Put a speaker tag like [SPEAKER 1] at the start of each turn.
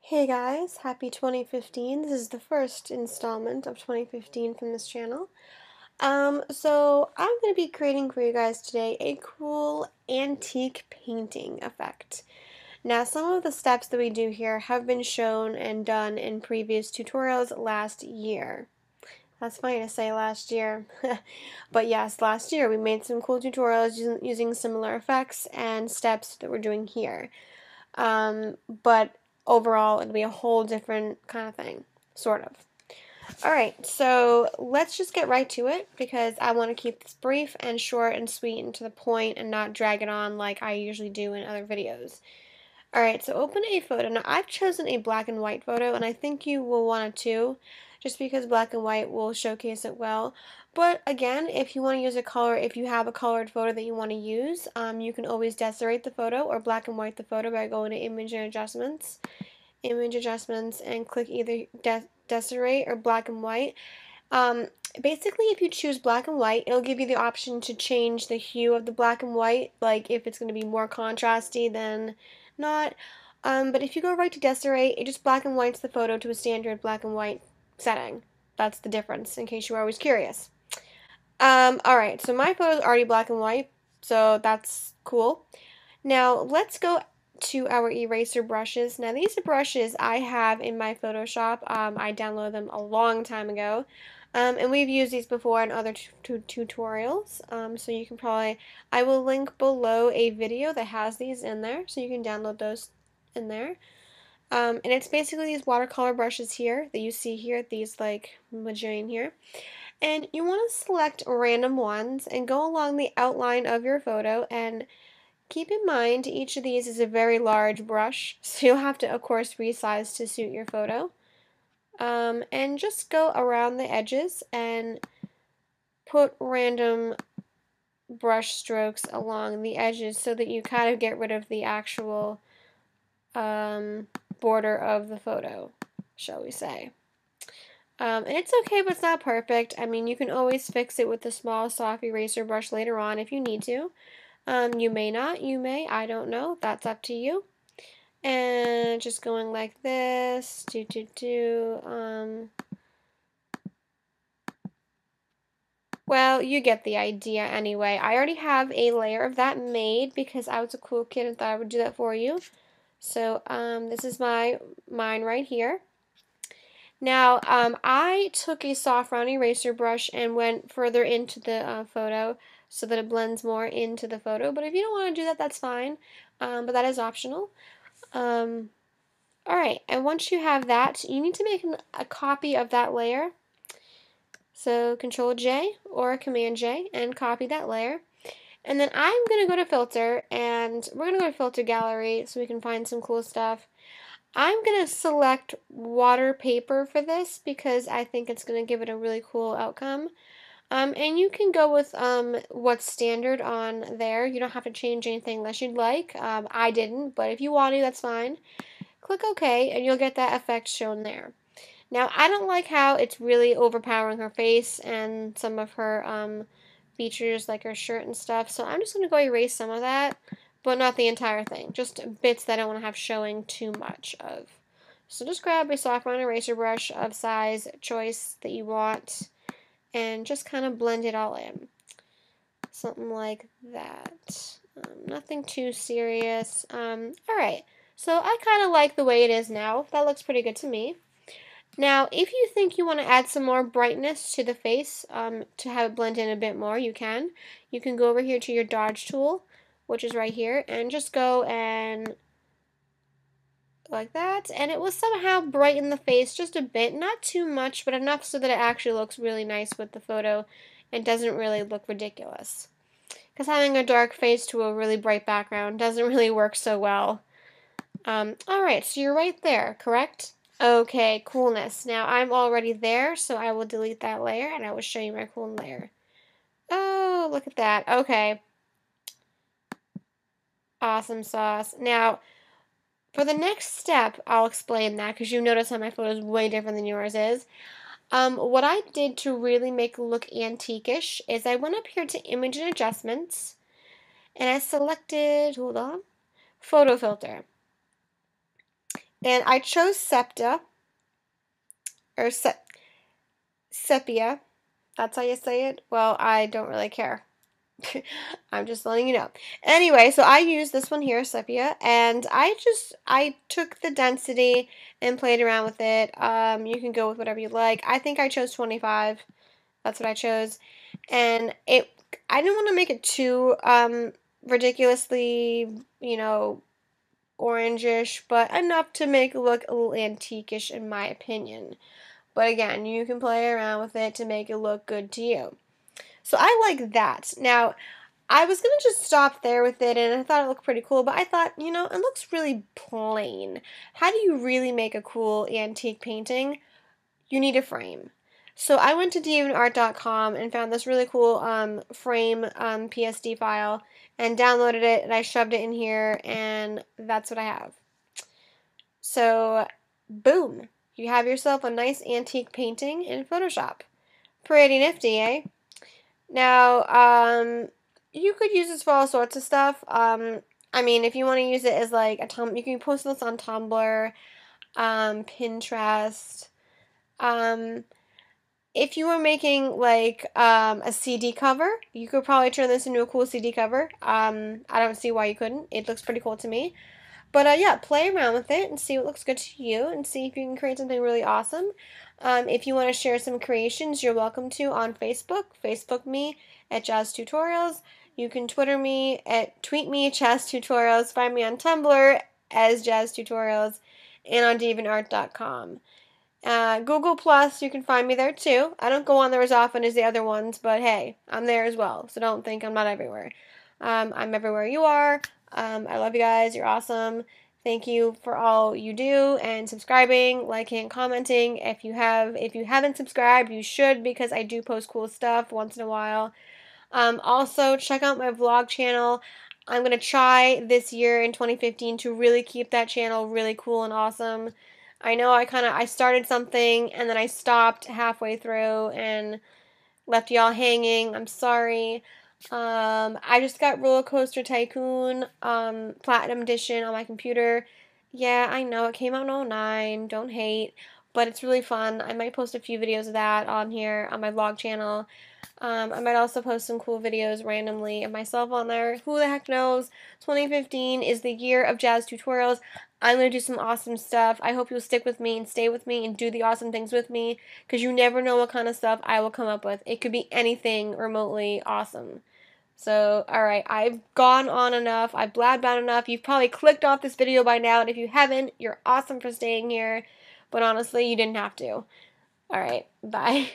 [SPEAKER 1] Hey guys, happy 2015. This is the first installment of 2015 from this channel. So I'm going to be creating for you guys today a cool antique painting effect. Now, some of the steps that we do here have been shown and done in previous tutorials last year. That's funny to say last year. But yes, last year we made some cool tutorials using similar effects and steps that we're doing here. But overall, it'll be a whole different kind of thing, sort of. Alright, so let's just get right to it because I want to keep this brief and short and sweet and to the point and not drag it on like I usually do in other videos. Alright, so open a photo. Now, I've chosen a black and white photo, and I think you will want it too, just because black and white will showcase it well. But again, if you want to use a color, if you have a colored photo that you want to use, you can always desirate the photo or black and white the photo by going to Image Adjustments, and click either desirate or black and white. Basically, if you choose black and white, it'll give you the option to change the hue of the black and white, like if it's going to be more contrasty than not. But if you go right to desirate, it just black and whites the photo to a standard black and white setting. That's the difference, in case you were always curious. Alright, so my photo is already black and white, so that's cool. Now, let's go to our eraser brushes. Now, these are brushes I have in my Photoshop. I downloaded them a long time ago. And we've used these before in other tutorials. So you can probably, I will link below a video that has these in there, so you can download those in there. And it's basically these watercolor brushes here that you see here, these like majillion here. And you want to select random ones and go along the outline of your photo, and keep in mind each of these is a very large brush, so you'll have to of course resize to suit your photo. And just go around the edges and put random brush strokes along the edges so that you kind of get rid of the actual border of the photo, shall we say. And it's okay, but it's not perfect. I mean, you can always fix it with a small soft eraser brush later on if you need to. You may not, you may, I don't know, that's up to you. And just going like this, well, you get the idea anyway. I already have a layer of that made because I was a cool kid and thought I would do that for you. So, this is mine right here. Now, I took a soft round eraser brush and went further into the photo so that it blends more into the photo. But if you don't want to do that, that's fine. But that is optional. Alright, and once you have that, you need to make a copy of that layer. So Control J or Command J and copy that layer. And then I'm going to go to Filter, and we're going to go to Filter Gallery so we can find some cool stuff. I'm going to select water paper for this because I think it's going to give it a really cool outcome. And you can go with what's standard on there. You don't have to change anything unless you'd like. I didn't, but if you want to, that's fine. Click OK, and you'll get that effect shown there. Now, I don't like how it's really overpowering her face and some of her features, like her shirt and stuff, so I'm just going to go erase some of that, but not the entire thing, just bits that I don't want to have showing too much of. So just grab a soft round eraser brush of size choice that you want, and just kind of blend it all in. Something like that. Nothing too serious. Alright, so I kind of like the way it is now. That looks pretty good to me. Now, if you think you want to add some more brightness to the face, to have it blend in a bit more, you can. You can go over here to your dodge tool, which is right here, and just go and like that, and it will somehow brighten the face just a bit, not too much, but enough so that it actually looks really nice with the photo and doesn't really look ridiculous. Because having a dark face to a really bright background doesn't really work so well. Alright, so you're right there, correct? Okay, coolness. Now I'm already there, so I will delete that layer and I will show you my cool layer. Oh, look at that. Okay. Awesome sauce. Now, for the next step, I'll explain that because you notice how my photo is way different than yours is. What I did to really make it look antique-ish is I went up here to Image and Adjustments and I selected, hold on, Photo Filter. And I chose sepia, or sepia. That's how you say it? Well, I don't really care. I'm just letting you know. Anyway, so I used this one here, sepia, and I took the density and played around with it. You can go with whatever you like. I think I chose 25. That's what I chose. And I didn't want to make it too ridiculously, orangish, but enough to make it look a little antique-ish in my opinion. But again, you can play around with it to make it look good to you. So I like that. Now, I was going to just stop there with it, and I thought it looked pretty cool, but I thought, it looks really plain. How do you really make a cool antique painting? You need a frame. So I went to deviantart.com and found this really cool frame PSD file and downloaded it, and I shoved it in here, and that's what I have. So, boom. You have yourself a nice antique painting in Photoshop. Pretty nifty, eh? Now, you could use this for all sorts of stuff. I mean, if you want to use it as like you can post this on Tumblr, Pinterest. If you were making like a CD cover, you could probably turn this into a cool CD cover. I don't see why you couldn't. It looks pretty cool to me. But yeah, play around with it and see what looks good to you and see if you can create something really awesome. If you want to share some creations, you're welcome to on Facebook. Facebook me at JazzedTutorials. You can tweet me at JazzedTutorials. Find me on Tumblr as JazzedTutorials and on deviantart.com. Google Plus, you can find me there too. I don't go on there as often as the other ones, but hey, I'm there as well, so don't think I'm not everywhere. I'm everywhere you are. I love you guys. You're awesome. Thank you for all you do and subscribing, liking, and commenting. If you haven't subscribed, you should because I do post cool stuff once in a while. Also, check out my vlog channel. I'm going to try this year in 2015 to really keep that channel really cool and awesome. I know I started something and then I stopped halfway through and left y'all hanging. I'm sorry. I just got Roller Coaster Tycoon Platinum Edition on my computer. Yeah, I know it came out in 2009. Don't hate. But it's really fun. I might post a few videos of that on here on my vlog channel. I might also post some cool videos randomly of myself on there. Who the heck knows? 2015 is the year of JazzedTutorials. I'm going to do some awesome stuff. I hope you'll stick with me and stay with me and do the awesome things with me because you never know what kind of stuff I will come up with. It could be anything remotely awesome. So, alright, I've gone on enough. I've blabbed on enough. You've probably clicked off this video by now, and if you haven't, you're awesome for staying here. But honestly, you didn't have to. Alright, bye.